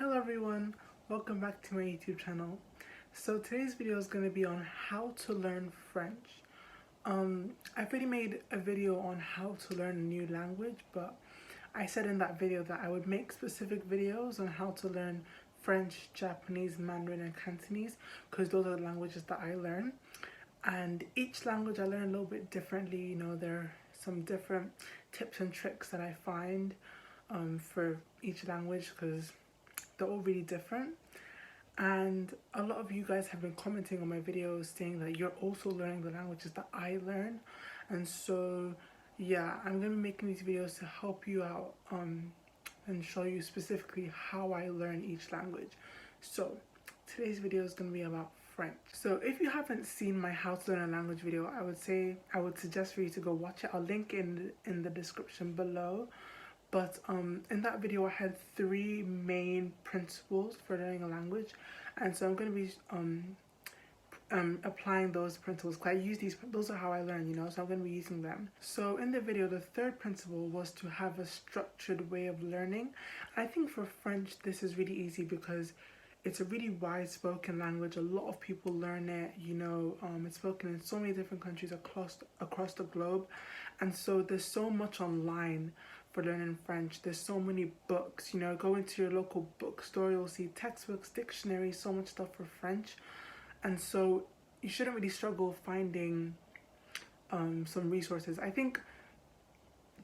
Hello everyone, welcome back to my YouTube channel. So today's video is going to be on how to learn French. I've already made a video on how to learn a new language, but I said in that video that I would make specific videos on how to learn French, Japanese, Mandarin and Cantonese because those are the languages that I learn. And each language I learn a little bit differently. You know, there are some different tips and tricks that I find for each language because they're all really different. And a lot of you guys have been commenting on my videos saying that you're also learning the languages that I learn. And so yeah, I'm gonna be making these videos to help you out and show you specifically how I learn each language. So today's video is gonna be about French. So if you haven't seen my how to learn a language video, I would suggest for you to go watch it. I'll link in the description below. But in that video I had 3 main principles for learning a language, and so I'm going to be applying those principles because I use those are how I learn, you know, so I'm going to be using them. So in the video, the 3rd principle was to have a structured way of learning. I think for French this is really easy because it's a really wide spoken language. A lot of people learn it, you know. It's spoken in so many different countries across the globe, and so there's so much online for learning French. There's so many books, you know. Go into your local bookstore, you'll see textbooks, dictionaries, so much stuff for French, and so you shouldn't really struggle finding some resources. I think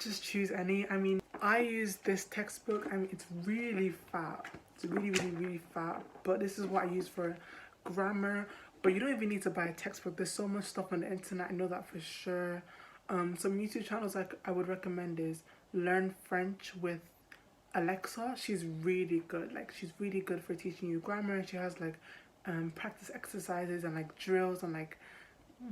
just choose any. I mean, I use this textbook. I mean, it's really fat. It's really fat, but this is what I use for grammar. But you don't even need to buy a textbook. There's so much stuff on the internet, I know that for sure. Some YouTube channels I would recommend is Learn French with Alexa. She's really good. Like, she's really good for teaching you grammar, and she has like practice exercises and like drills and like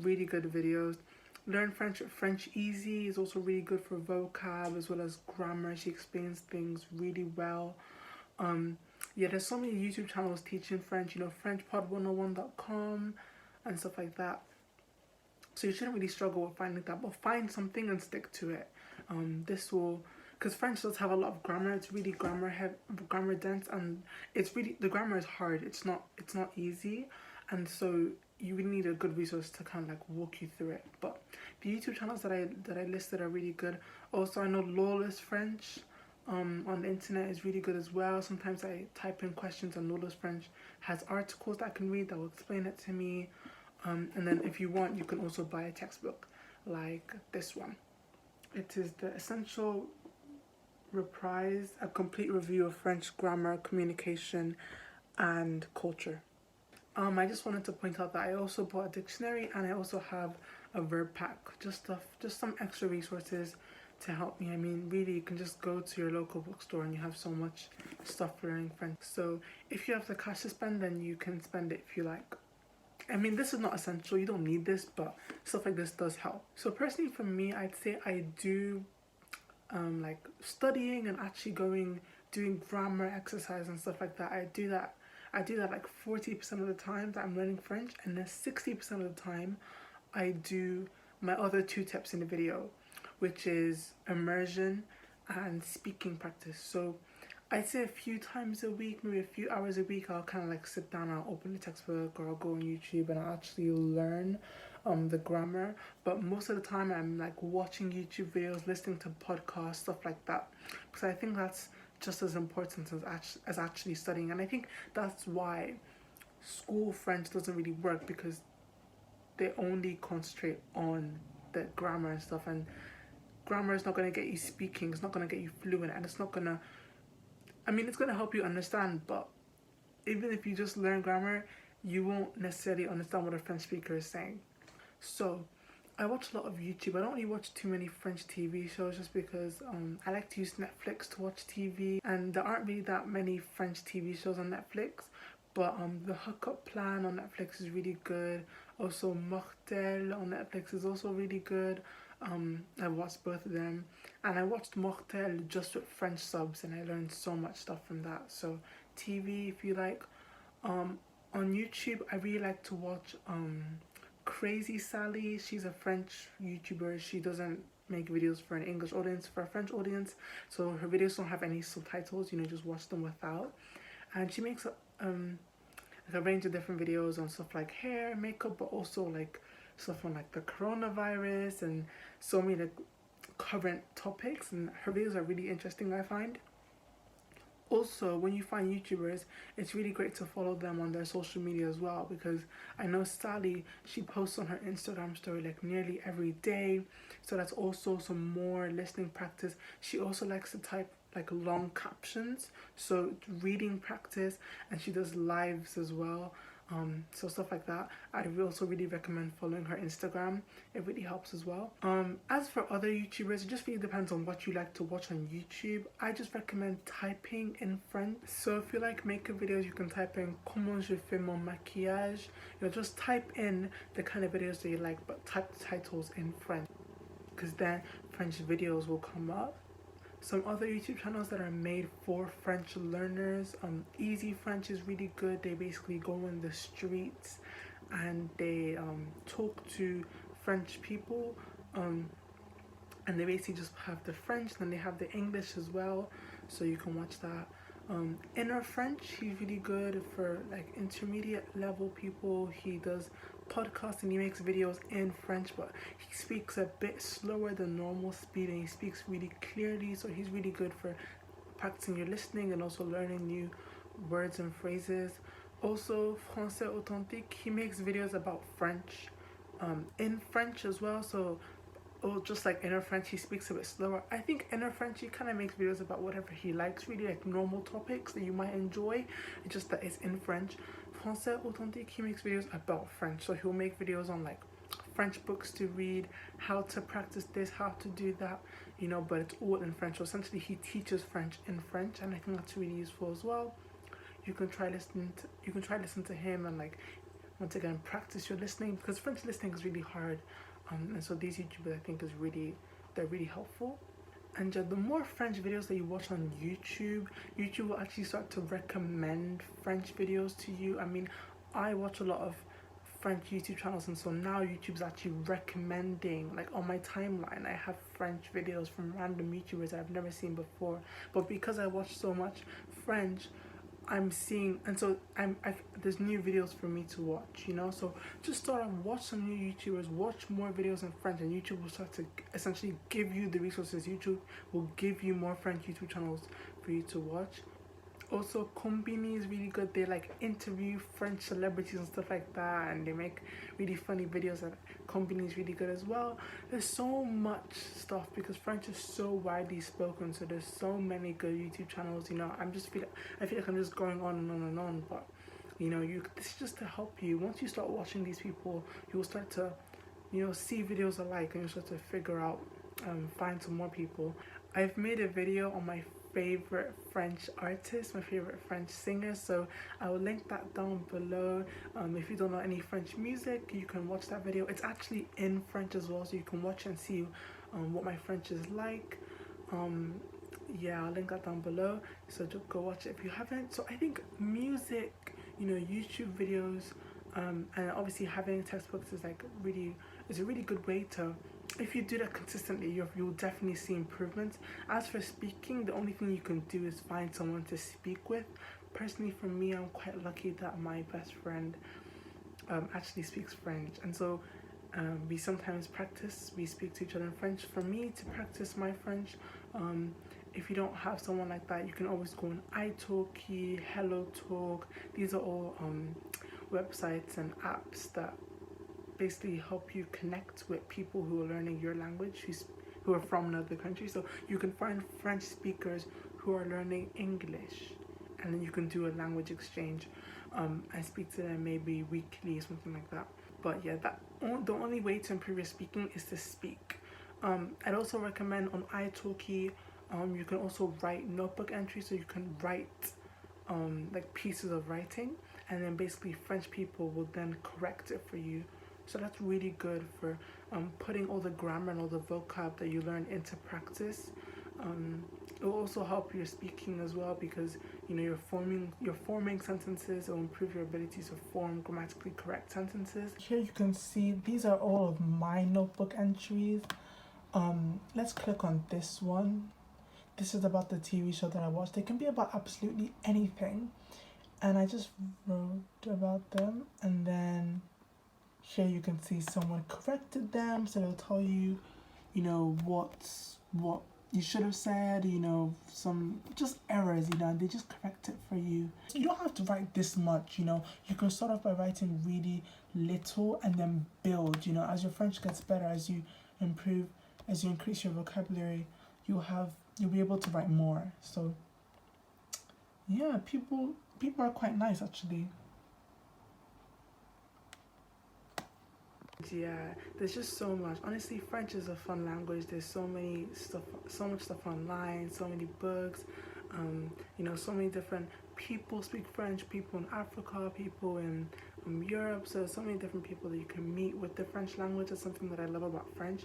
really good videos. Learn French with French Easy is also really good for vocab as well as grammar. She explains things really well. Yeah, there's so many YouTube channels teaching French, you know, FrenchPod101.com and stuff like that. So you shouldn't really struggle with finding that, but find something and stick to it. This will, because French does have a lot of grammar. It's really grammar dense, and it's really, the grammar is hard. It's not easy, and so you really need a good resource to kind of like walk you through it. But the YouTube channels that I listed are really good. Also, I know Lawless French on the internet is really good as well. Sometimes I type in questions and Lawless French has articles that I can read that will explain it to me. And then if you want, you can also buy a textbook like this one. It is the Essential Reprise, a complete review of French grammar, communication and culture. I just wanted to point out that I also bought a dictionary, and I also have a verb pack, just some extra resources to help me. I mean, really, you can just go to your local bookstore and you have so much stuff for learning French. So if you have the cash to spend, then you can spend it if you like. I mean, this is not essential, you don't need this, but stuff like this does help. So personally for me, I'd say I do like studying and actually doing grammar exercise and stuff like that. I do that like 40% of the time that I'm learning French, and then 60% of the time I do my other 2 tips in the video, which is immersion and speaking practice. So I'd say a few times a week, maybe a few hours a week, I'll kind of like sit down, I'll open the textbook, or I'll go on YouTube and I'll actually learn the grammar. But most of the time I'm like watching YouTube videos, listening to podcasts, stuff like that, because I think that's just as important as actually studying. And I think that's why school French doesn't really work, because they only concentrate on the grammar and stuff, and grammar is not going to get you speaking, it's not going to get you fluent, and it's not going to, I mean, it's going to help you understand, but even if you just learn grammar, you won't necessarily understand what a French speaker is saying. So I watch a lot of YouTube. I don't really watch too many French TV shows just because I like to use Netflix to watch TV, and there aren't really that many French TV shows on Netflix. But the Hookup Plan on Netflix is really good. Also Mortel on Netflix is also really good. I watched both of them, and I watched Mortel just with French subs, and I learned so much stuff from that. So TV, if you like. On YouTube, I really like to watch Crazy Sally. She's a French YouTuber. She doesn't make videos for an English audience, for a French audience, so her videos don't have any subtitles, you know, just watch them without. and she makes like a range of different videos on stuff like hair, makeup, but also like stuff on like the coronavirus and so many like current topics, and her videos are really interesting, I find. Also, when you find YouTubers, it's really great to follow them on their social media as well, because I know Sally, she posts on her Instagram story like nearly every day, so that's also some more listening practice. She also likes to type like long captions, so reading practice, and she does lives as well. So stuff like that. I also really recommend following her Instagram. It really helps as well. As for other YouTubers, it just really depends on what you like to watch on YouTube. I just recommend typing in French. So if you like makeup videos, you can type in comment je fais mon maquillage. Just type in the kind of videos that you like, but type the titles in French, because then French videos will come up. Some other YouTube channels that are made for French learners, Easy French is really good. They basically go in the streets and they talk to French people, and they basically just have the French, and then they have the English as well, so you can watch that. Inner French, he's really good for like intermediate level people. He does podcasts and he makes videos in French, but he speaks a bit slower than normal speed, and he speaks really clearly, so he's really good for practicing your listening and also learning new words and phrases. Also, Français Authentique, he makes videos about French, in French as well, so just like Inner French, he speaks a bit slower. I think Inner French, he kind of makes videos about whatever he likes, really like normal topics that you might enjoy. It's just that it's in French. Français Authentique, he makes videos about French, so he'll make videos on like French books to read, how to practice this, how to do that, but it's all in French. So essentially, he teaches French in French, and I think that's really useful as well. You can try listen to him, and like once again practice your listening, because French listening is really hard. And so these YouTubers, I think, they're really helpful. And the more French videos that you watch on YouTube, YouTube will actually start to recommend French videos to you. I mean, I watch a lot of French YouTube channels, and so now YouTube's actually recommending, like on my timeline, I have French videos from random YouTubers that I've never seen before. But because I watch so much French, I'm seeing, and so there's new videos for me to watch, so just start off, watch some new YouTubers, watch more videos in French, and YouTube will start to essentially give you the resources. YouTube will give you more French YouTube channels for you to watch. Also, Combini is really good. They like interview French celebrities and stuff like that, and they make really funny videos. And Combini is really good as well. There's so much stuff because French is so widely spoken, so there's so many good YouTube channels. I feel like I'm just going on and on and on, but this is just to help you. Once you start watching these people, you'll start to see videos alike, and you start to figure out, find some more people. I've made a video on my favorite French artist, my favorite French singer, so I will link that down below. If you don't know any French music, you can watch that video. It's actually in French as well, so you can watch and see what my French is like. Yeah, I'll link that down below, so just go watch it if you haven't. So I think music, YouTube videos, and obviously having textbooks is a really good way to, if you do that consistently, you'll definitely see improvements. As for speaking, the only thing you can do is find someone to speak with. Personally, for me, I'm quite lucky that my best friend actually speaks French, and so we sometimes practice. We speak to each other in French. For me to practice my French, if you don't have someone like that, you can always go on AutoKey, HelloTalk. These are all websites and apps that basically help you connect with people who are learning your language, who are from another country. So you can find French speakers who are learning English, and then you can do a language exchange and speak to them maybe weekly, something like that. But yeah, the only way to improve your speaking is to speak. I'd also recommend on italki, you can also write notebook entries, so you can write like pieces of writing, and then basically French people will then correct it for you. So that's really good for putting all the grammar and all the vocab that you learn into practice. It will also help your speaking as well, because you're forming sentences. It will improve your ability to form grammatically correct sentences. Here you can see these are all of my notebook entries. Let's click on this one. This is about the TV show that I watched. It can be about absolutely anything. and I just wrote about them, and then here you can see someone corrected them, so they'll tell you, you know, what you should have said, you know, some just errors, you know, and they just correct it for you. So you don't have to write this much, you know. You can start off by writing really little and then build, you know, as your French gets better, as you improve, as you increase your vocabulary, you'll be able to write more. So yeah, people are quite nice actually. Yeah, there's just so much. Honestly, French is a fun language. There's so much stuff online, so many books. You know, so many different people speak French. People in Africa, people in Europe. So many different people that you can meet with the French language. Is something that I love about French.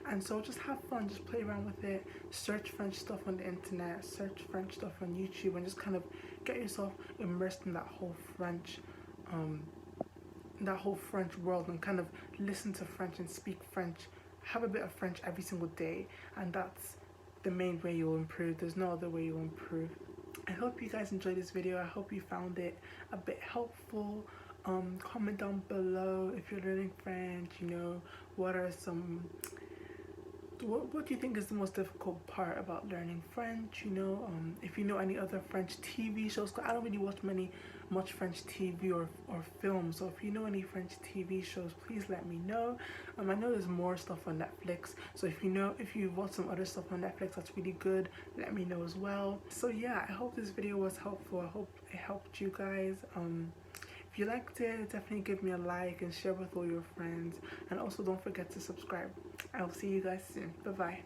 And so just have fun, just play around with it. Search French stuff on the internet. Search French stuff on YouTube, and just kind of get yourself immersed in um, that whole French world, and kind of listen to French and speak French. Have a bit of French every single day, and that's the main way you'll improve. There's no other way you'll improve. I hope you guys enjoyed this video. I hope you found it a bit helpful. Comment down below if you're learning French, you know, what are some what do you think is the most difficult part about learning French? You know, if you know any other French TV shows, 'cause I don't really watch much French TV or films. So if you know any French TV shows, please let me know. I know there's more stuff on Netflix. So if you watch some other stuff on Netflix that's really good, let me know as well. So yeah, I hope this video was helpful. I hope it helped you guys. If you liked it, definitely give me a like and share with all your friends. And also don't forget to subscribe. I'll see you guys soon. Bye bye.